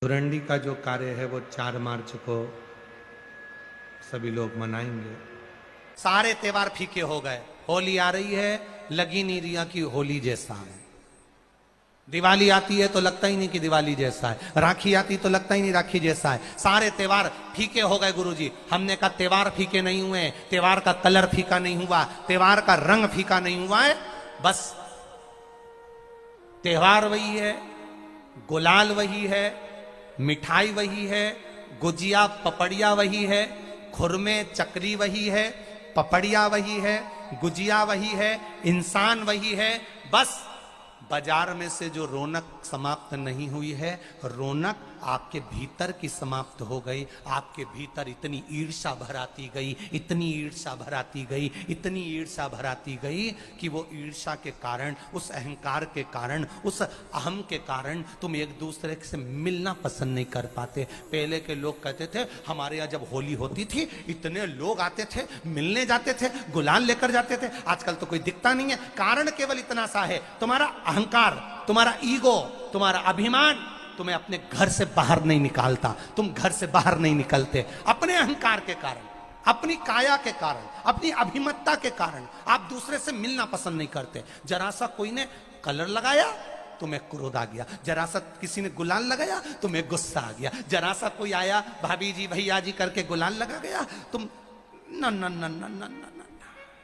धुरंडी का जो कार्य है वो 4 मार्च को सभी लोग मनाएंगे। सारे त्योहार फीके हो गए। होली आ रही है, लगी नहीं रिया की होली जैसा है। दिवाली आती है तो लगता ही नहीं कि दिवाली जैसा है। राखी आती तो लगता ही नहीं राखी जैसा है। सारे त्योहार फीके हो गए गुरुजी। हमने कहा त्योहार फीके नहीं हुए, त्योहार का कलर फीका नहीं हुआ, त्योहार का रंग फीका नहीं हुआ है। बस त्योहार वही है, गुलाल वही है, मिठाई वही है, गुजिया पपड़िया वही है, खुरमे चकरी वही है, पपड़िया वही है, गुजिया वही है, इंसान वही है। बस बाजार में से जो रौनक समाप्त नहीं हुई है, रौनक आपके भीतर की समाप्त हो गई। आपके भीतर इतनी ईर्ष्या भराती गई, इतनी ईर्ष्या भराती गई, इतनी ईर्ष्या भराती गई कि वो ईर्ष्या के कारण, उस अहंकार के कारण, उस अहम के कारण तुम एक दूसरे से मिलना पसंद नहीं कर पाते। पहले के लोग कहते थे हमारे यहाँ जब होली होती थी इतने लोग आते थे, मिलने जाते थे, गुलाल लेकर जाते थे। आजकल तो कोई दिखता नहीं है। कारण केवल इतना सा है, तुम्हारा अहंकार, तुम्हारा ईगो, तुम्हारा अभिमान तुम्हें अपने घर से बाहर नहीं निकालता। तुम घर से बाहर नहीं निकलते अपने अहंकार के कारण, अपनी काया के कारण, अपनी अभिमतता के कारण। आप दूसरे से मिलना पसंद नहीं करते। जरा सा कोई ने कलर लगाया तुम्हें क्रोध आ गया, जरा सा किसी ने गुलाल लगाया तुम्हें गुस्सा आ गया, जरा सा कोई आया भाभी जी भैया जी करके गुलाल लगा गया, तुम न न न न न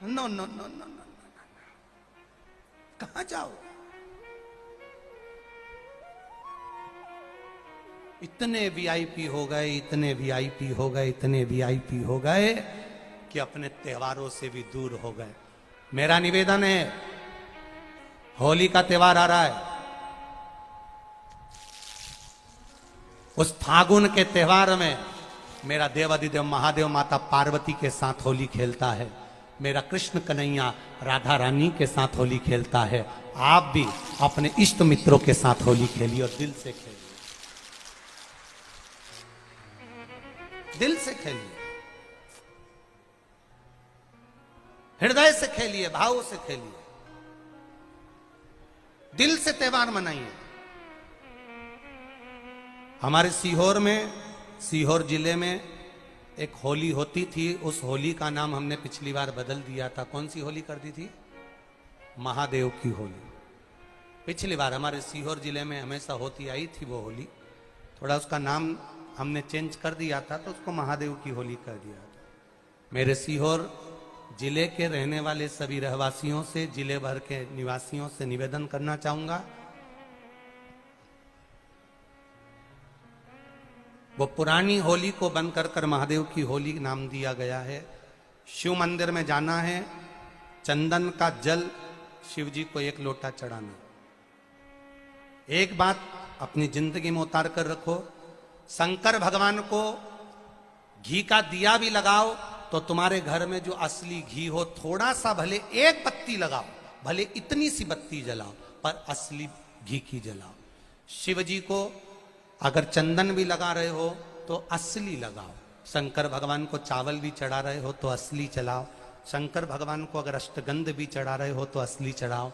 न न न न कहां जाओ। इतने वीआईपी हो गए, इतने वीआईपी हो गए, इतने वीआईपी हो गए कि अपने त्योहारों से भी दूर हो गए। मेरा निवेदन है, होली का त्योहार आ रहा है, उस फागुन के त्योहार में मेरा देवाधिदेव महादेव माता पार्वती के साथ होली खेलता है, मेरा कृष्ण कन्हैया राधा रानी के साथ होली खेलता है। आप भी अपने इष्ट मित्रों के साथ होली खेलिए और दिल से खेलिए, दिल से खेलिए, हृदय से खेलिए, भाव से खेलिए, दिल से त्योहार मनाइए। हमारे सीहोर में, सीहोर जिले में एक होली होती थी। उस होली का नाम हमने पिछली बार बदल दिया था। कौन सी होली कर दी थी? महादेव की होली। पिछली बार हमारे सीहोर जिले में हमेशा होती आई थी वो होली, थोड़ा उसका नाम हमने चेंज कर दिया था तो उसको महादेव की होली कर दिया था। मेरे सीहोर जिले के रहने वाले सभी रहवासियों से, जिले भर के निवासियों से निवेदन करना चाहूंगा, वो पुरानी होली को बंद कर महादेव की होली नाम दिया गया है। शिव मंदिर में जाना है, चंदन का जल शिव जी को 1 लोटा चढ़ाना। एक बात अपनी जिंदगी में उतार कर रखो, शंकर भगवान को घी का दिया भी लगाओ तो तुम्हारे घर में जो असली घी हो, थोड़ा सा भले 1 बत्ती लगाओ, भले इतनी सी बत्ती जलाओ, पर असली घी की जलाओ। शिव जी को अगर चंदन भी लगा रहे हो तो असली लगाओ। शंकर भगवान को चावल भी चढ़ा रहे हो तो असली चढ़ाओ। शंकर भगवान को अगर अष्टगंध भी चढ़ा रहे हो तो असली चढ़ाओ।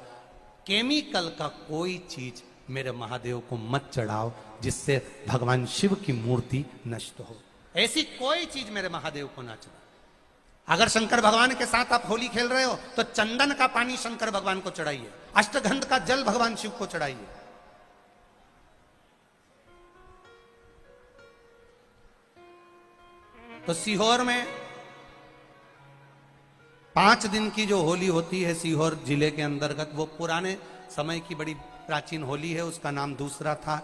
केमिकल का कोई चीज मेरे महादेव को मत चढ़ाओ जिससे भगवान शिव की मूर्ति नष्ट हो। ऐसी कोई चीज मेरे महादेव को ना चढ़ाओ। अगर शंकर भगवान के साथ आप होली खेल रहे हो तो चंदन का पानी शंकर भगवान को चढ़ाइए, अष्टगंध का जल भगवान शिव को चढ़ाइए। तो सीहोर में 5 दिन की जो होली होती है सीहोर जिले के अंतर्गत, वो पुराने समय की बड़ी प्राचीन होली है, उसका नाम दूसरा था।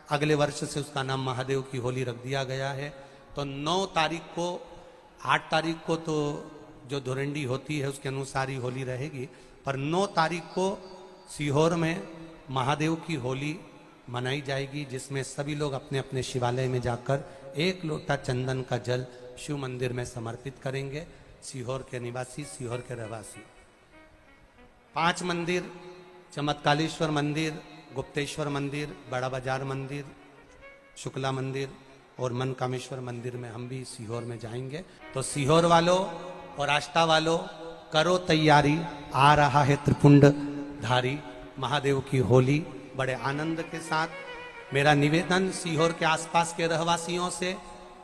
अगले वर्ष से उसका नाम महादेव की होली रख दिया गया है। तो 9 तारीख को, 8 तारीख को तो जो धुरंडी होती है उसके अनुसार ही होली रहेगी, पर 9 तारीख को सीहोर में महादेव की होली मनाई जाएगी, जिसमें सभी लोग अपने अपने शिवालय में जाकर 1 लोटा चंदन का जल शिव मंदिर में समर्पित करेंगे। सीहोर के निवासी, सीहोर के रहवासी 5 मंदिर, चमत्कालेश्वर मंदिर, गुप्तेश्वर मंदिर, बड़ा बाजार मंदिर, शुक्ला मंदिर और मनकामेश्वर मंदिर में हम भी सीहोर में जाएंगे। तो सीहोर वालों और आष्टा वालों करो तैयारी, आ रहा है त्रिपुंड धारी महादेव की होली। बड़े आनंद के साथ मेरा निवेदन सीहोर के आसपास के रहवासियों से,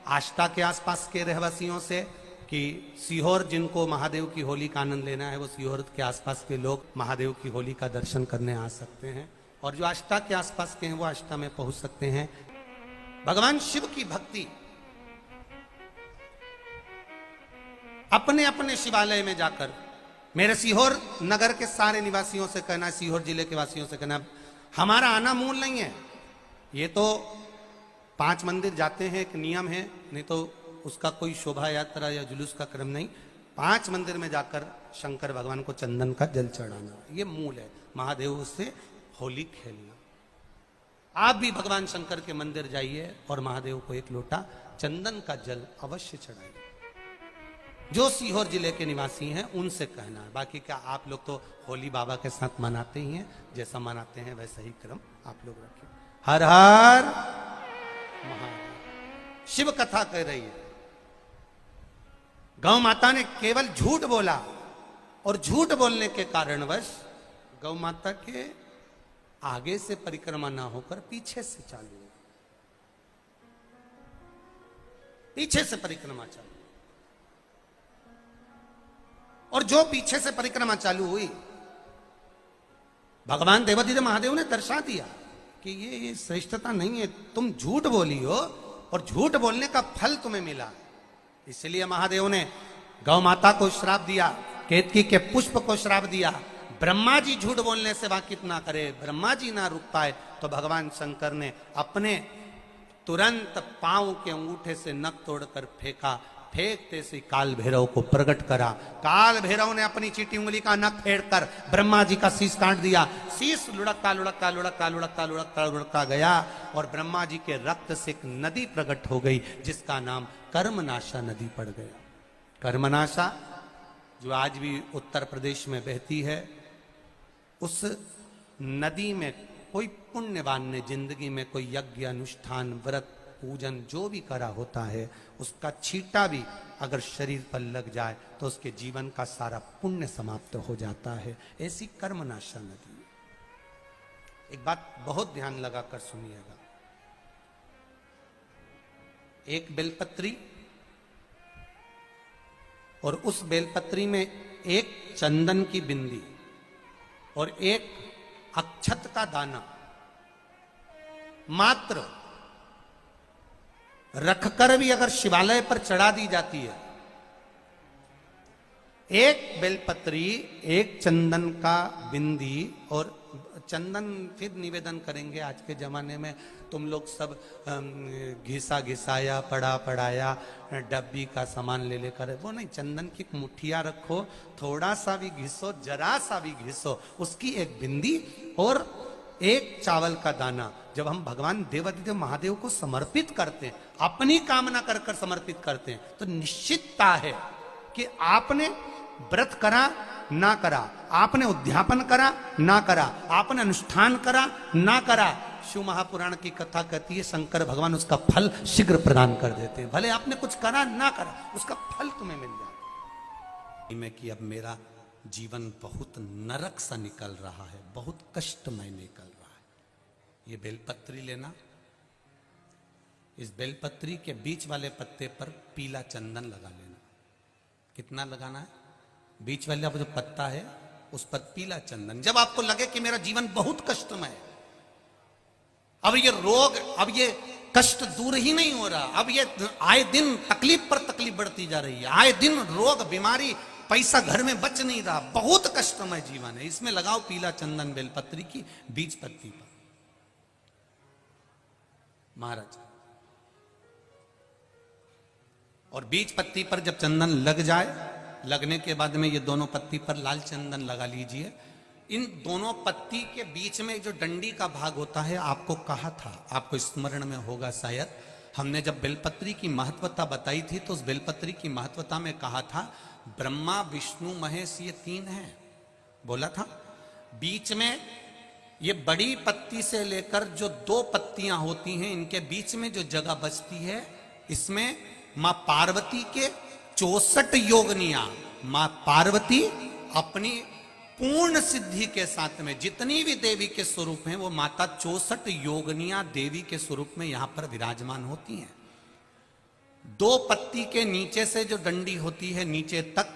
आष्टा के आसपास के रहवासियों से, कि सीहोर जिनको महादेव की होली का आनंद लेना है वो सीहोर के आसपास के लोग महादेव की होली का दर्शन करने आ सकते हैं, और जो आष्टा के आसपास के हैं वो आष्टा में पहुंच सकते हैं। भगवान शिव की भक्ति अपने अपने शिवालय में जाकर, मेरे सीहोर नगर के सारे निवासियों से कहना, सीहोर जिले के वासियों से कहना, हमारा आना मूल नहीं है। ये तो 5 मंदिर जाते हैं, एक नियम है, नहीं तो उसका कोई शोभा यात्रा या जुलूस का क्रम नहीं। 5 मंदिर में जाकर शंकर भगवान को चंदन का जल चढ़ाना, ये मूल है। महादेव से होली खेलना। आप भी भगवान शंकर के मंदिर जाइए और महादेव को एक लोटा चंदन का जल अवश्य चढ़ाइए। जो सीहोर जिले के निवासी हैं उनसे कहना है। बाकी क्या आप लोग तो होली बाबा के साथ मनाते ही हैं, जैसा मनाते हैं वैसा ही क्रम आप लोग रखिए। हर हर महादेव। शिव कथा कह रही है, गौ माता ने केवल झूठ बोला और झूठ बोलने के कारणवश गौ माता के आगे से परिक्रमा ना होकर पीछे से चालू हुई, पीछे से परिक्रमा चालू। और जो पीछे से परिक्रमा चालू हुई, भगवान देवाधिदेव महादेव ने दर्शा दिया कि ये श्रेष्ठता नहीं है, तुम झूठ बोली हो और झूठ बोलने का फल तुम्हें मिला। इसलिए महादेव ने गौ माता को श्राप दिया, केतकी के पुष्प को श्राप दिया। ब्रह्मा जी झूठ बोलने से वाकिफ ना करे, ब्रह्मा जी ना रुक पाए, तो भगवान शंकर ने अपने तुरंत पांव के अंगूठे से नख तोड़कर फेंका। फेंकते से काल भैरव को प्रकट करा। काल भैरव ने अपनी चीटी उंगली का नख फेंककर ब्रह्मा जी का शीश काट दिया। शीश लुढ़कता लुढ़कता लुढ़कता लुढ़कता लुढ़कता लुढ़कता गया और ब्रह्मा जी के रक्त से एक नदी प्रकट हो गई, जिसका नाम कर्मनाशा नदी पड़ गया। कर्मनाशा जो आज भी उत्तर प्रदेश में बहती है, उस नदी में कोई पुण्यवान ने जिंदगी में कोई यज्ञ अनुष्ठान व्रत पूजन जो भी करा होता है, उसका छींटा भी अगर शरीर पर लग जाए तो उसके जीवन का सारा पुण्य समाप्त हो जाता है। ऐसी कर्मनाशा नदी। एक बात बहुत ध्यान लगाकर सुनिएगा। एक बेलपत्री और उस बेलपत्री में एक चंदन की बिंदी और एक अक्षत का दाना मात्र रखकर भी अगर शिवालय पर चढ़ा दी जाती है, एक बेलपत्री, एक चंदन का बिंदी, और चंदन फिर निवेदन करेंगे आज के जमाने में तुम लोग सब घिसा घिसाया पड़ा पड़ाया डब्बी का सामान ले लेकर, वो नहीं, चंदन की मुठिया रखो, थोड़ा सा भी घिसो, जरा सा भी घिसो, उसकी एक बिंदी और एक चावल का दाना। जब हम भगवान देवाधिदेव महादेव को समर्पित करते हैं, अपनी कामना कर कर समर्पित करते हैं, तो निश्चितता है कि आपने व्रत करा ना करा, आपने उद्यापन करा ना करा, आपने अनुष्ठान करा ना करा, शिव महापुराण की कथा कहती है शंकर भगवान उसका फल शीघ्र प्रदान कर देते हैं। भले आपने कुछ करा ना करा, उसका फल तुम्हें मिल जाए। में कि अब मेरा जीवन बहुत नरक सा निकल रहा है, बहुत कष्टमय निकल रहा है। ये बेलपत्री लेना, इस बेलपत्री के बीच वाले पत्ते पर पीला चंदन लगा लेना। कितना लगाना है? बीच वाला जो पत्ता है उस पर पीला चंदन। जब आपको लगे कि मेरा जीवन बहुत कष्टमय है, अब ये रोग, अब ये कष्ट दूर ही नहीं हो रहा, अब ये आए दिन तकलीफ पर तकलीफ बढ़ती जा रही है, आए दिन रोग बीमारी, पैसा घर में बच नहीं रहा, बहुत कष्टमय जीवन है, इसमें लगाओ पीला चंदन बेलपत्री की बीज पत्ती पर। महाराज, और बीज पत्ती पर जब चंदन लग जाए, लगने के बाद में ये दोनों पत्ती पर लाल चंदन लगा लीजिए। इन दोनों पत्ती के बीच में जो डंडी का भाग होता है, आपको कहा था, आपको स्मरण में होगा शायद, हमने जब बेलपत्री की महत्वता बताई थी तो उस बेलपत्री की महत्वता में कहा था ब्रह्मा विष्णु महेश ये 3 हैं, बोला था। बीच में ये बड़ी पत्ती से लेकर जो 2 पत्तियां होती हैं, इनके बीच में जो जगह बचती है, इसमें मां पार्वती के 64 योगनियां, मां पार्वती अपनी पूर्ण सिद्धि के साथ में जितनी भी देवी के स्वरूप हैं वो माता 64 योगनियां देवी के स्वरूप में यहां पर विराजमान होती हैं। 2 पत्ती के नीचे से जो डंडी होती है नीचे तक,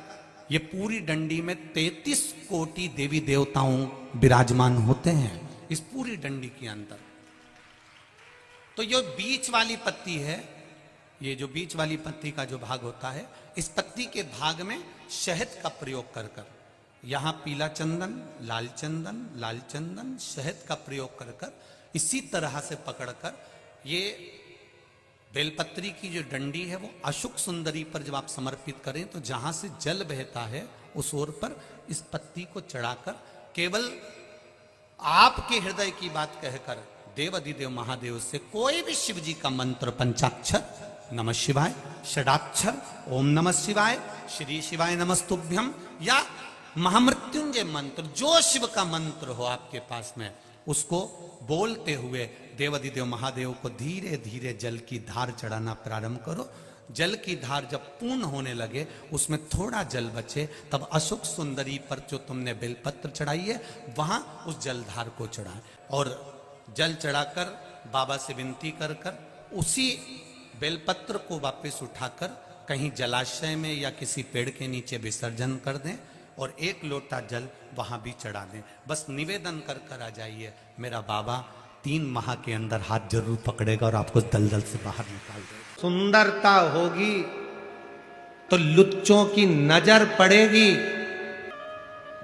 ये पूरी डंडी में 33 कोटि देवी देवताओं विराजमान होते हैं इस पूरी डंडी के अंदर। तो ये बीच वाली पत्ती है, ये जो बीच वाली पत्ती का जो भाग होता है, इस पत्ती के भाग में शहद का प्रयोग कर कर, यहां पीला चंदन, लाल चंदन, शहद का प्रयोग कर कर, इसी तरह से पकड़कर ये बेलपत्री की जो डंडी है वो अशुक सुंदरी पर जब आप समर्पित करें तो जहां से जल बहता है उस ओर पर इस पत्ती को चढ़ाकर केवल आपके हृदय की बात कहकर देवाधिदेव महादेव से कोई भी शिव जी का मंत्र, पंचाक्षर नमः शिवाय, षडाक्षर ओम नमः शिवाय, श्री शिवाय नमस्तुभ्यम, या महामृत्युंजय मंत्र, जो शिव का मंत्र हो आपके पास में, उसको बोलते हुए देवाधिदेव महादेव को धीरे धीरे जल की धार चढ़ाना प्रारंभ करो। जल की धार जब पूर्ण होने लगे, उसमें थोड़ा जल बचे, तब अशोक सुंदरी पर जो तुमने बेलपत्र चढ़ाई है वहां उस जलधार को चढ़ाए और जल चढ़ाकर बाबा से विनती कर कर उसी बेलपत्र को वापस उठाकर कहीं जलाशय में या किसी पेड़ के नीचे विसर्जन कर दें और 1 लोटा जल वहां भी चढ़ा दें। बस निवेदन कर कर आ जाइए, मेरा बाबा 3 माह के अंदर हाथ जरूर पकड़ेगा और आपको दलदल से बाहर निकाल देगा। सुंदरता होगी तो लुच्चों की नजर पड़ेगी,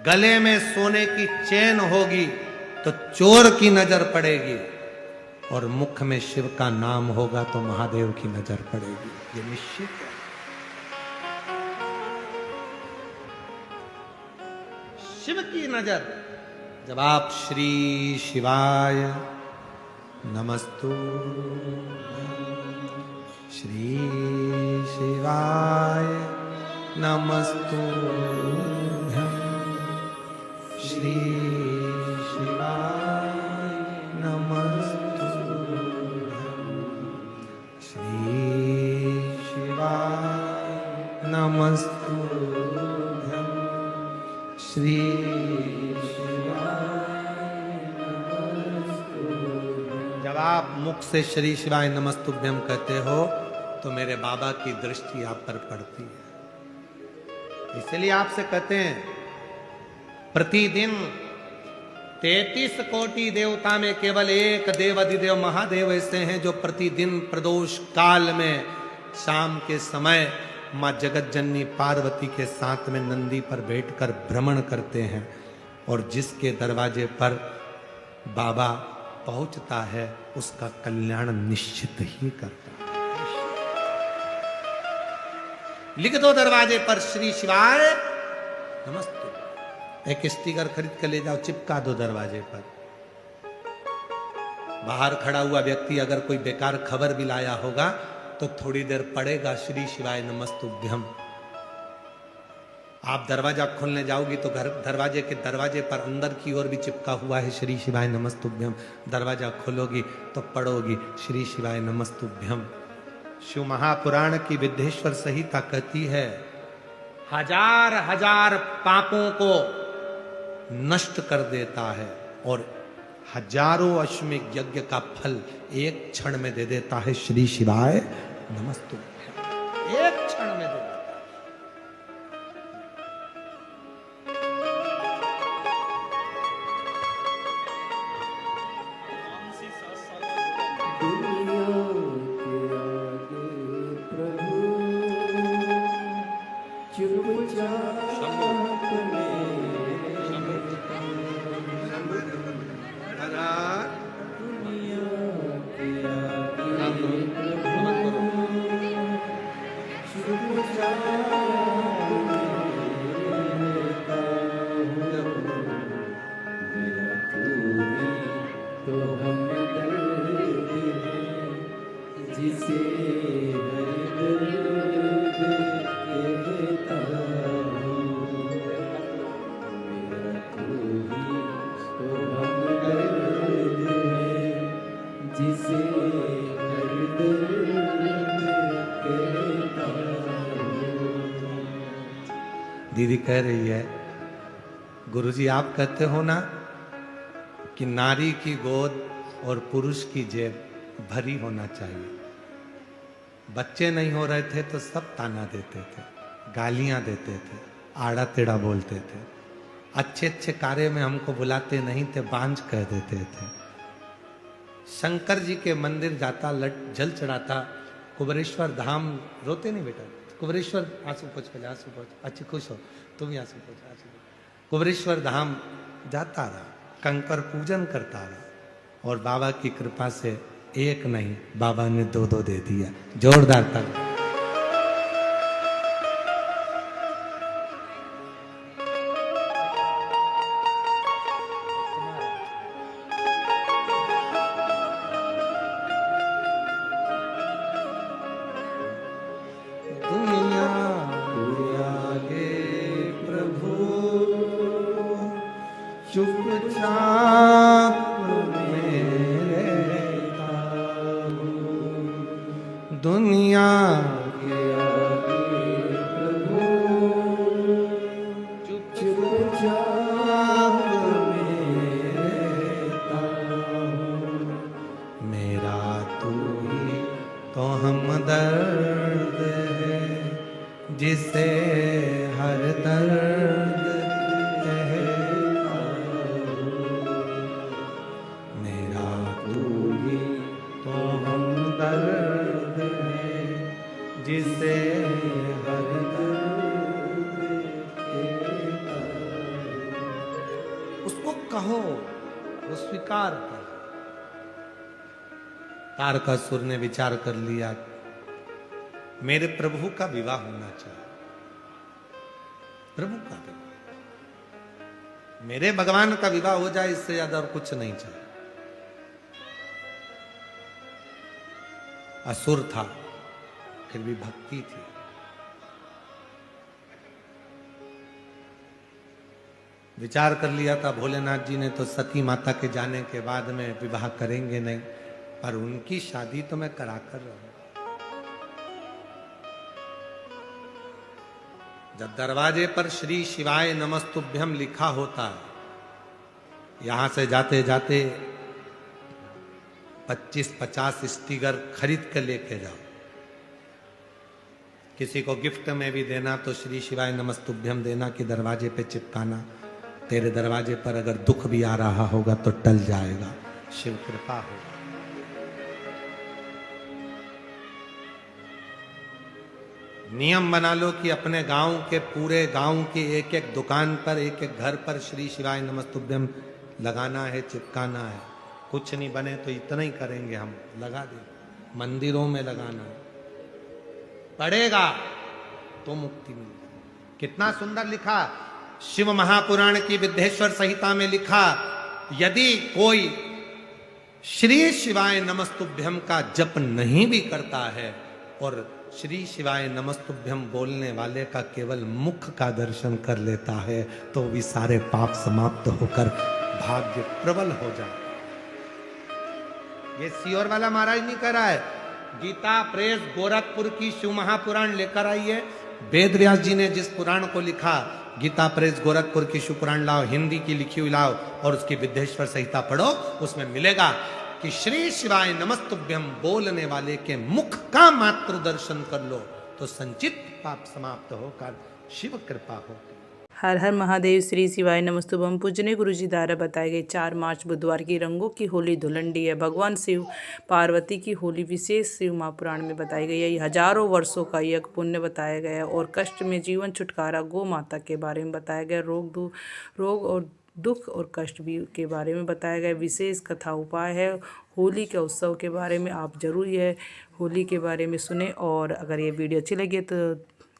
गले में सोने की चेन होगी तो चोर की नजर पड़ेगी, और मुख में शिव का नाम होगा तो महादेव की नजर पड़ेगी, ये निश्चित है। शिव की नजर, जब आप श्री शिवाय नमस्तु, श्री शिवाय नमस्तु, श्री शिवाय नमस्तु, श्री शिवाय नमस्तु, श्री जब आप मुख से श्री शिवाय नमस्तुभ्यम कहते हो तो मेरे बाबा की दृष्टि आप पर पड़ती है। इसलिए आपसे कहते हैं प्रतिदिन 33 कोटि देवता में केवल एक देवाधिदेव महादेव ऐसे हैं जो प्रतिदिन प्रदोष काल में शाम के समय मां जगत जननी पार्वती के साथ में नंदी पर बैठकर भ्रमण करते हैं, और जिसके दरवाजे पर बाबा पहुंचता है उसका कल्याण निश्चित ही करता है। लिख दो दरवाजे पर श्री शिवाय नमस्ते, एक स्टिकर खरीद कर ले जाओ, चिपका दो दरवाजे पर। बाहर खड़ा हुआ व्यक्ति अगर कोई बेकार खबर भी लाया होगा तो थोड़ी देर पड़ेगा श्री शिवाय नमस्तुभ्यम। आप दरवाजा खोलने जाओगी तो घर दरवाजे के दरवाजे पर अंदर की ओर भी चिपका हुआ है श्री शिवाय नमस्तुभ्यम। दरवाजा खोलोगी तो पढ़ोगी श्री शिवाय नमस्तुभ्यम। शिव महापुराण की विद्येश्वर संहिता कहती है, हजार हजार पापों को नष्ट कर देता है और हजारों अश्वमेध यज्ञ का फल एक क्षण में दे देता है श्री शिवाय नमस्तुभ्यम। एक क्षण में दे देता है। दीदी कह रही है गुरुजी आप कहते हो ना कि नारी की गोद और पुरुष की जेब भरी होना चाहिए। बच्चे नहीं हो रहे थे तो सब ताना देते थे, गालियां देते थे, आड़ा टेढ़ा बोलते थे, अच्छे अच्छे कार्य में हमको बुलाते नहीं थे, बांझ कह देते थे। शंकर जी के मंदिर जाता, जल चढ़ाता, कुबरेश्वर धाम, रोते नहीं बेटा, कुबरेश्वर आंसू पोछ पहले, आंसू पोछ, अच्छी खुश हो तुम ही, आंसू पोछ, आंसू पोछ। कुबरेश्वर धाम जाता रहा, कंकर पूजन करता रहा, और बाबा की कृपा से एक नहीं बाबा ने दो दो दे दिया। जोरदार ताली। दुनिया के आगे प्रभु चुपचाप में रहता हूँ। मेरा तू ही तो हमदर्द है, जिसे हर दर्द कहता हूँ। मेरा तू ही तो हमदर्द जिसे हर दर्द कहता हूं। उसको कहो, वो स्वीकार कर। तारकासुर ने विचार कर लिया, मेरे प्रभु का विवाह होना चाहिए, प्रभु का विवाह, मेरे भगवान का विवाह हो जाए, इससे ज्यादा और कुछ नहीं चाहिए। असुर था, फिर भी भक्ति थी। विचार कर लिया था भोलेनाथ जी ने तो सती माता के जाने के बाद में विवाह करेंगे नहीं, पर उनकी शादी तो मैं करा कर रहूंगा। जब दरवाजे पर श्री शिवाय नमस्तुभ्यम लिखा होता है, यहां से जाते जाते 25-50 स्टिकर खरीद कर लेके जाओ। किसी को गिफ्ट में भी देना तो श्री शिवाय नमस्तुभ्यम देना, कि दरवाजे पे चिपकाना। तेरे दरवाजे पर अगर दुख भी आ रहा होगा तो टल जाएगा, शिव कृपा होगा। नियम बना लो कि अपने गांव के, पूरे गांव की एक एक दुकान पर, एक एक घर पर श्री शिवाय नमस्तुभ्यम लगाना है, चिपकाना है। कुछ नहीं बने तो इतना ही करेंगे हम, लगा दे। मंदिरों में लगाना है, पढ़ेगा तो मुक्ति मिलेगी। कितना सुंदर लिखा शिव महापुराण की विद्येश्वर संहिता में लिखा, यदि कोई श्री शिवाय नमस्तुभ्यम का जप नहीं भी करता है और श्री शिवाय नमस्तुभ्यम बोलने वाले का केवल मुख का दर्शन कर लेता है, तो भी सारे पाप समाप्त होकर भाग्य प्रबल हो जाए। ये सीहोर वाला महाराज नहीं कर रहा है, गीता प्रेस गोरखपुर की शिव महापुराण लेकर आई है। वेद व्यास जी ने जिस पुराण को लिखा, गीता प्रेस गोरखपुर की शिव पुराण लाओ, हिंदी की लिखी हुई लाओ और उसकी विद्येश्वर संहिता पढ़ो, उसमें मिलेगा कि श्री शिवाय नमस्तुभ्यम बोलने वाले के मुख का मात्र दर्शन कर लो तो संचित पाप समाप्त होकर शिव कृपा होगी। हर हर महादेव। श्री शिवाय नमस्तुभम। पूजनीय गुरुजी द्वारा बताए गए 4 मार्च बुधवार की रंगों की होली धुलंडी है। भगवान शिव पार्वती की होली विशेष शिव महापुराण में बताई गई है। हजारों वर्षों का यज्ञ पुण्य बताया गया है और कष्ट में जीवन छुटकारा गौ माता के बारे में बताया गया। रोग और दुख और कष्ट भी के बारे में बताया गया। विशेष कथा उपाय है। होली के उत्सव के बारे में आप जरूर यह होली के बारे में सुने, और अगर ये वीडियो अच्छी लगी तो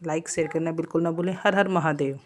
लाइक शेयर करना बिल्कुल ना भूलें। हर हर महादेव।